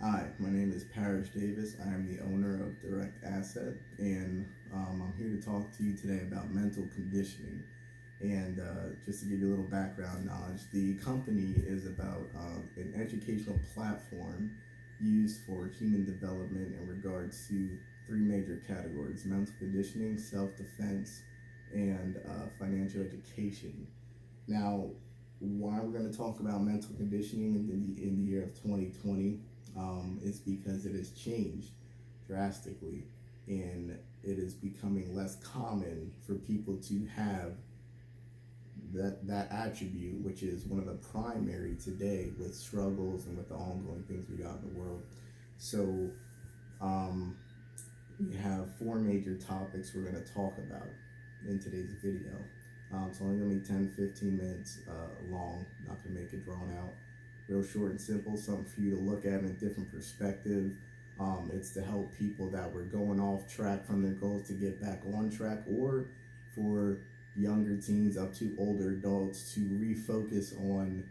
Hi, my name is Parrish Davis. I am the owner of Direct Asset, and I'm here to talk to you today about mental conditioning. And just to give you a little background knowledge, the company is about an educational platform used for human development in regards to three major categories: mental conditioning, self defense, and financial education. Now, why we're going to talk about mental conditioning in the year of 2020 is because it has changed drastically, and it is becoming less common for people to have that attribute, which is one of the primary today with struggles and with the ongoing things we got in the world. So um, we have four major topics we're going to talk about in today's video. It's only going to be 10-15 minutes long, not going to make it drawn out. Real short and simple, something for you to look at in a different perspective. It's to help people that were going off track from their goals to get back on track, or for younger teens up to older adults to refocus on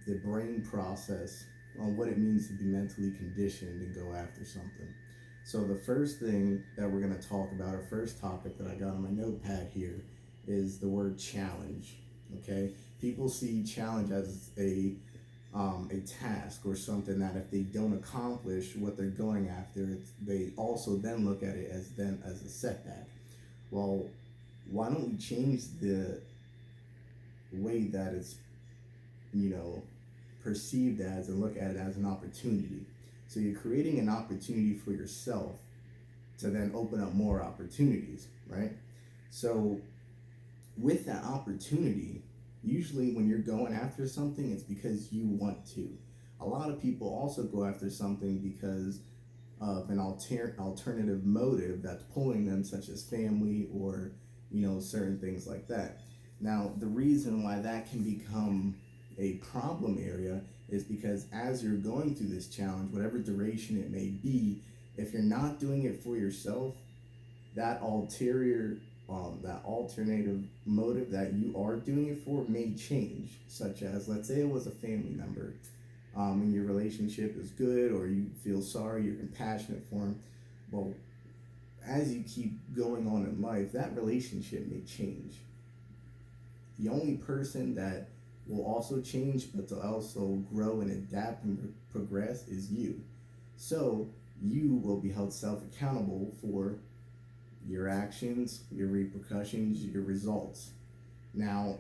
the brain process, on what it means to be mentally conditioned and go after something. So the first thing that we're going to talk about, our first topic that I got on my notepad here, is the word challenge. Okay, people see challenge as a task or something that if they don't accomplish what they're going after, they also then look at it as a setback. Well, why don't we change the way that it's you know perceived as and look at it as an opportunity? So you're creating an opportunity for yourself to then open up more opportunities, right? So with that opportunity, usually when you're going after something, it's because you want to. A lot of people also go after something because of an alternative motive that's pulling them, such as family or certain things like that. Now, the reason why that can become a problem area is because as you're going through this challenge, whatever duration it may be, if you're not doing it for yourself, that ulterior that alternative motive that you are doing it for may change, such as, let's say it was a family member, and your relationship is good, or you feel sorry, you're compassionate for them. Well, as you keep going on in life, that relationship may change. The only person that will also change but to also grow and adapt and progress is you. So you will be held self accountable for your actions, your repercussions, your results. Now,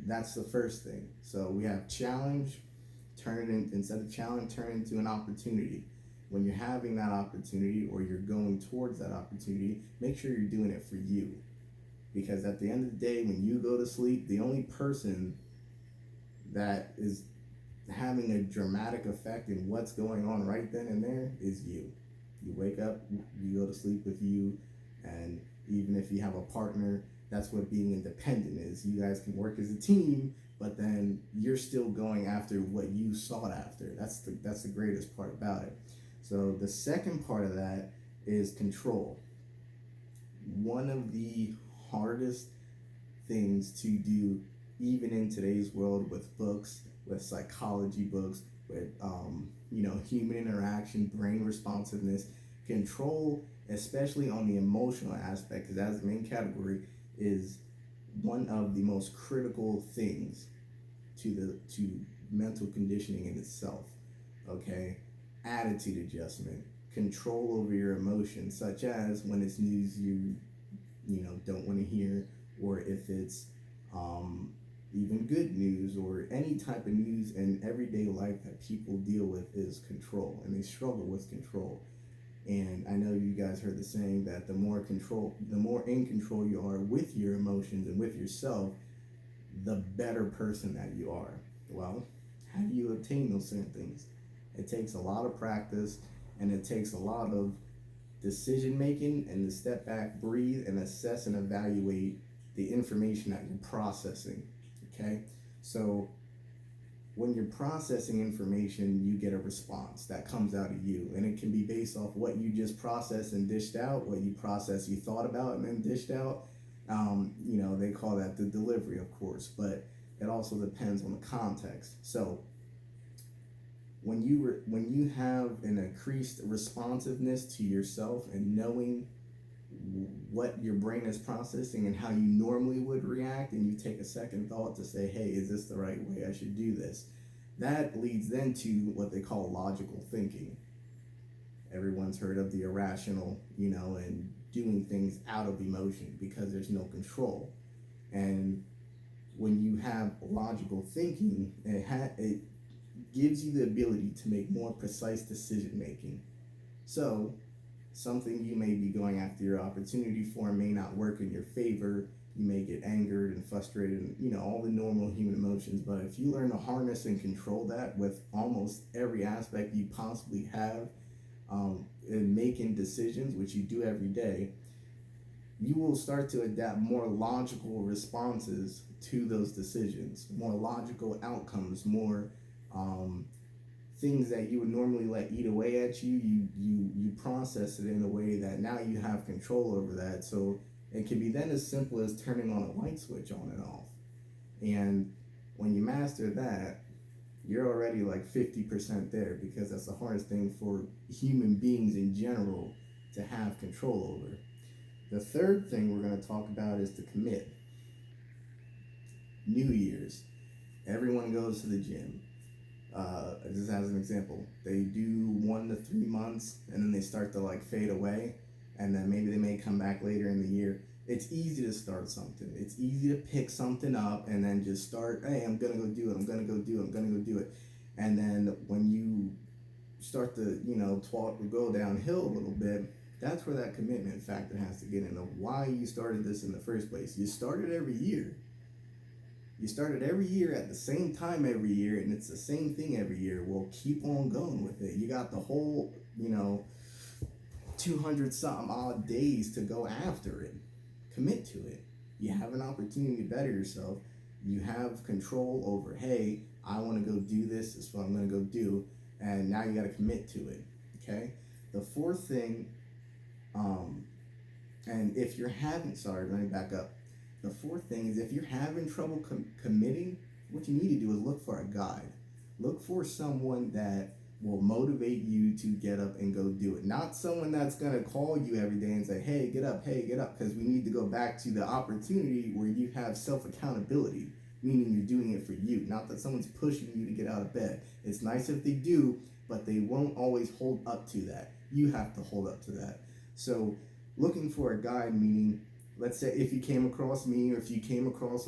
that's the first thing. So we have challenge, instead of challenge, turn it into an opportunity. When you're having that opportunity or you're going towards that opportunity, make sure you're doing it for you. Because at the end of the day, when you go to sleep, the only person that is having a dramatic effect in what's going on right then and there is you. You wake up, you go to sleep with you, and even if you have a partner, that's what being independent is. You guys can work as a team, but then you're still going after what you sought after. That's the greatest part about it. So the second part of that is control. One of the hardest things to do, even in today's world, with books, with psychology books, with human interaction, brain responsiveness, control, especially on the emotional aspect, because that's the main category, is one of the most critical things to mental conditioning in itself. Okay, attitude adjustment, control over your emotions, such as when it's news you don't want to hear, or if it's even good news, or any type of news in everyday life that people deal with, is control, and they struggle with control. And I know you guys heard the saying that the more in control you are with your emotions and with yourself, the better person that you are. Well, how do you obtain those certain things? It takes a lot of practice, and it takes a lot of decision making, and to step back, breathe, and assess and evaluate the information that you're processing. Okay, so when you're processing information, you get a response that comes out of you, and it can be based off what you just processed and dished out, what you thought about and then dished out. They call that the delivery, of course, but it also depends on the context. So when you have an increased responsiveness to yourself and knowing what your brain is processing and how you normally would react, and you take a second thought to say, hey, is this the right way I should do this? That leads then to what they call logical thinking. Everyone's heard of the irrational, and doing things out of emotion because there's no control. And when you have logical thinking, it gives you the ability to make more precise decision making. So, something you may be going after your opportunity for may not work in your favor. You may get angered and frustrated, and all the normal human emotions. But if you learn to harness and control that with almost every aspect you possibly have, in making decisions, which you do every day, you will start to adapt more logical responses to those decisions, more logical outcomes, more things that you would normally let eat away at you. You process it in a way that now you have control over that. So it can be then as simple as turning on a light switch on and off. And when you master that, you're already like 50% there, because that's the hardest thing for human beings in general to have control over. The third thing we're going to talk about is to commit. New Year's, everyone goes to the gym. Just as an example, they do 1 to 3 months and then they start to like fade away, and then maybe they may come back later in the year. It's easy to start something. It's easy to pick something up and then just start, hey, I'm gonna go do it, I'm gonna go do it. And then when you start to, go downhill a little bit, that's where that commitment factor has to get into why you started this in the first place. You started every year. You started every year at the same time every year, and it's the same thing every year. Well, keep on going with it. You got the whole, 200 something odd days to go after it. Commit to it. You have an opportunity to better yourself. You have control over, hey, I want to go do this. This is what I'm going to go do. And now you got to commit to it. Okay? The fourth thing, and if you're having, sorry, let me back up. The fourth thing is, if you're having trouble committing, what you need to do is look for a guide. Look for someone that will motivate you to get up and go do it. Not someone that's going to call you every day and say, hey, get up, because we need to go back to the opportunity where you have self-accountability, meaning you're doing it for you, not that someone's pushing you to get out of bed. It's nice if they do, but they won't always hold up to that. You have to hold up to that. So looking for a guide, meaning, let's say if you came across me, or if you came across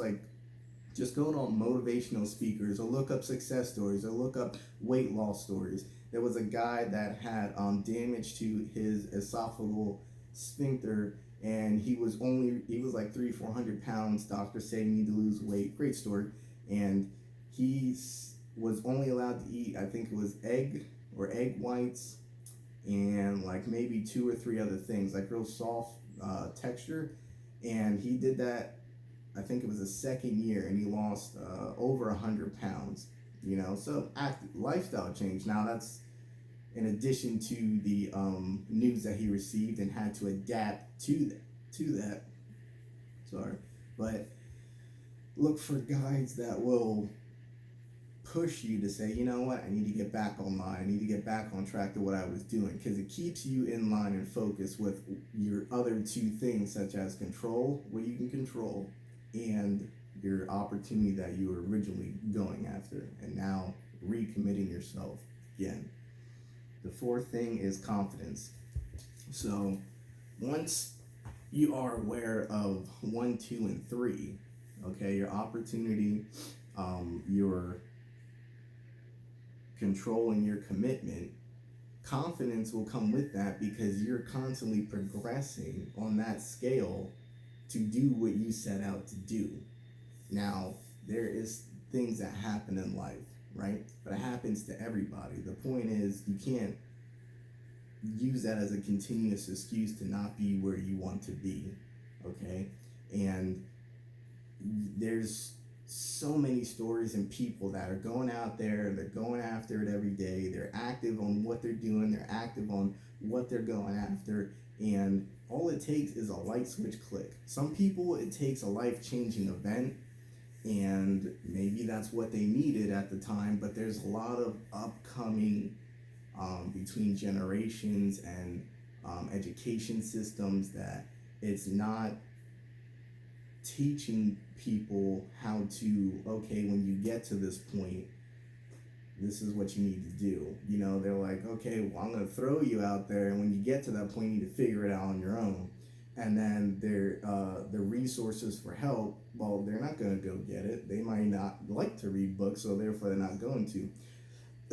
just go on motivational speakers, or look up success stories, or look up weight loss stories. There was a guy that had damage to his esophageal sphincter, and he was like 300-400 pounds. Doctors say you need to lose weight. Great story. And he was only allowed to eat, I think it was egg whites, and like maybe 2 or 3 other things, like real soft texture. And he did that, I think it was the second year, and he lost over 100 pounds. So lifestyle change. Now that's in addition to the news that he received and had to adapt to that. Sorry, but look for guides that will push you to say, you know what, I need to get back online. I need to get back on track to what I was doing, because it keeps you in line and focused with your other 2 things, such as control, what you can control, and your opportunity that you were originally going after, and now recommitting yourself again. The fourth thing is confidence. So once you are aware of 1, 2, and 3, okay, your opportunity, your control, and your commitment, confidence will come with that, because you're constantly progressing on that scale to do what you set out to do. Now, there is things that happen in life, right? But it happens to everybody. The point is, you can't use that as a continuous excuse to not be where you want to be, okay? And there's so many stories and people that are going out there, they're going after it every day, they're active on what they're doing, they're active on what they're going after, and all it takes is a light switch click. Some people, it takes a life-changing event, and maybe that's what they needed at the time. But there's a lot of upcoming between generations and education systems that it's not teaching people how to, okay, when you get to this point, this is what you need to do. You know, they're like, okay, well, I'm going to throw you out there, and when you get to that point, you need to figure it out on your own. And then the resources for help, well, they're not going to go get it. They might not like to read books, so therefore they're not going to.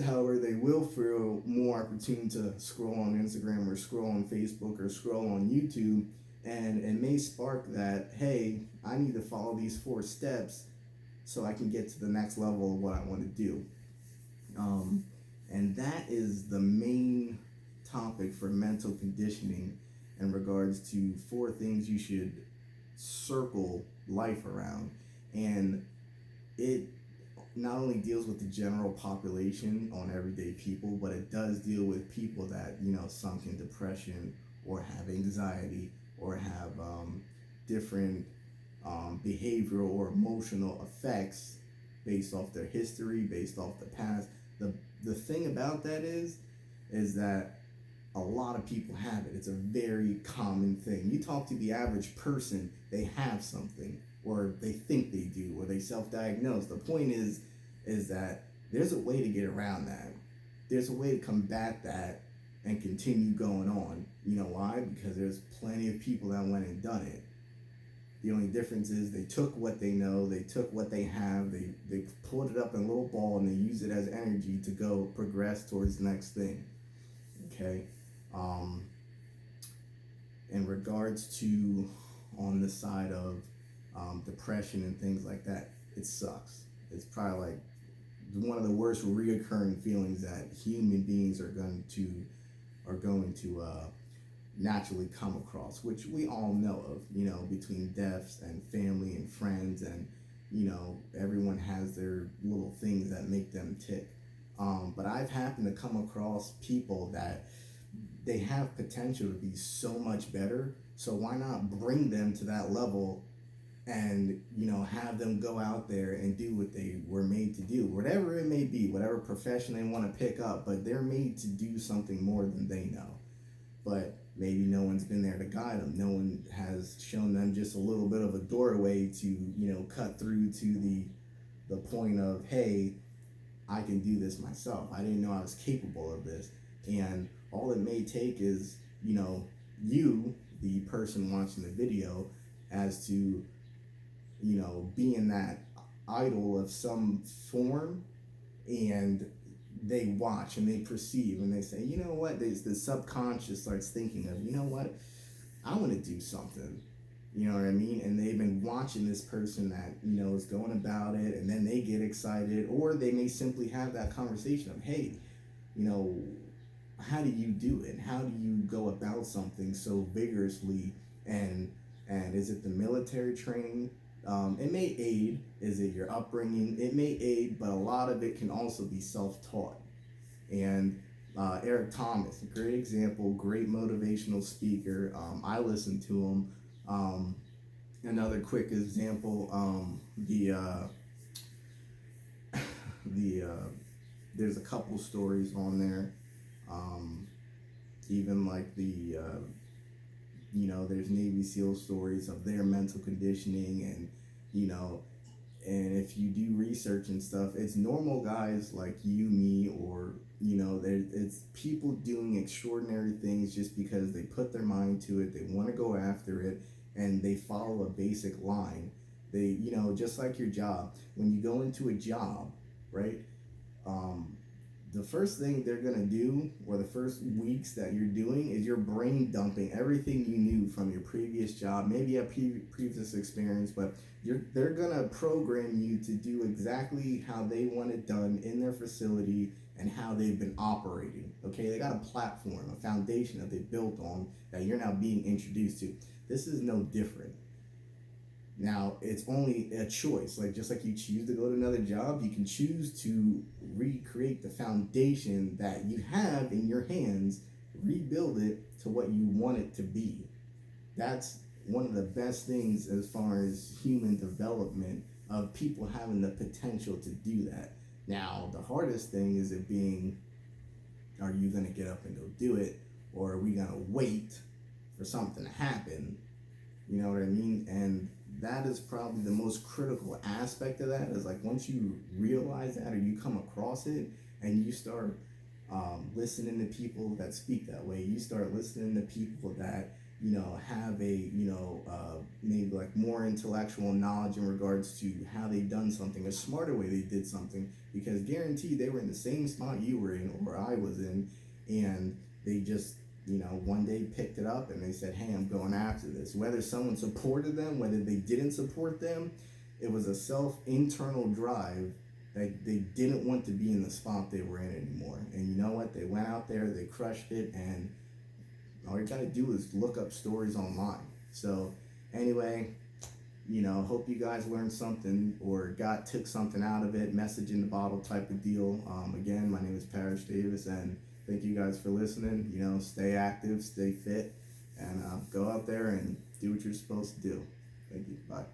However, they will feel more opportune to scroll on Instagram or scroll on Facebook or scroll on YouTube, and it may spark that, hey, I need to follow these 4 steps so I can get to the next level of what I want to do. And that is the main topic for mental conditioning in regards to 4 things you should circle life around. And it not only deals with the general population on everyday people, but it does deal with people that, sunk in depression or have anxiety or have different behavioral or emotional effects based off their history, based off the past. The thing about that is that a lot of people have it. It's a very common thing. You talk to the average person, they have something, or they think they do, or they self-diagnose. The point is that there's a way to get around that. There's a way to combat that and continue going on. You know why? Because there's plenty of people that went and done it. The only difference is they took what they know, they took what they have, they pulled it up in a little ball, and they use it as energy to go progress towards the next thing. Okay? In regards to on the side of depression and things like that, it sucks. It's probably like one of the worst reoccurring feelings that human beings are going to naturally come across, which we all know of, between deaths and family and friends, and everyone has their little things that make them tick. But I've happened to come across people that they have potential to be so much better, so why not bring them to that level and have them go out there and do what they were made to do, whatever it may be, whatever profession they want to pick up, but they're made to do something more than they know. But maybe no one's been there to guide them. No one has shown them just a little bit of a doorway to cut through to the point of, hey, I can do this myself. I didn't know I was capable of this. And all it may take is you, the person watching the video, as to being that idol of some form, and they watch and they perceive and they say, you know what, the subconscious starts thinking of, you know what, I want to do something, you know what I mean? And they've been watching this person that is going about it, and then they get excited, or they may simply have that conversation of, hey, how do you do it? How do you go about something so vigorously? And is it the military training? It may aid. Is it your upbringing? It may aid, but a lot of it can also be self-taught. And Eric Thomas, a great example, great motivational speaker. I listen to him. Another quick example, there's a couple stories on there. Even like there's Navy SEAL stories of their mental conditioning, and and if you do research and stuff, it's normal guys like you, me, or it's people doing extraordinary things just because they put their mind to it, they want to go after it, and they follow a basic line. They, just like your job, when you go into a job, right? The first thing they're going to do, or the first weeks that you're doing, is you're brain dumping everything you knew from your previous job, maybe a previous experience, but they're going to program you to do exactly how they want it done in their facility and how they've been operating. Okay, they got a platform, a foundation that they built on that you're now being introduced to. This is no different. Now, it's only a choice. Like, just like you choose to go to another job, you can choose to recreate the foundation that you have in your hands, rebuild it to what you want it to be. That's one of the best things as far as human development of people having the potential to do that. Now, the hardest thing is it being, are you going to get up and go do it? Or are we going to wait for something to happen? You know what I mean? And that is probably the most critical aspect of that, is like once you realize that or you come across it and you start listening to people that speak that way, you start listening to people that, have a, maybe like more intellectual knowledge in regards to how they've done something, a smarter way they did something, because guaranteed they were in the same spot you were in or I was in, and they just, one day picked it up and they said, hey, I'm going after this. Whether someone supported them, whether they didn't support them, it was a internal drive that they didn't want to be in the spot they were in anymore. And you know what? They went out there, they crushed it, and all you gotta do is look up stories online. So anyway, hope you guys learned something or took something out of it, message in the bottle type of deal. Again, my name is Parrish Davis, and thank you guys for listening. Stay active, stay fit, and go out there and do what you're supposed to do. Thank you. Bye.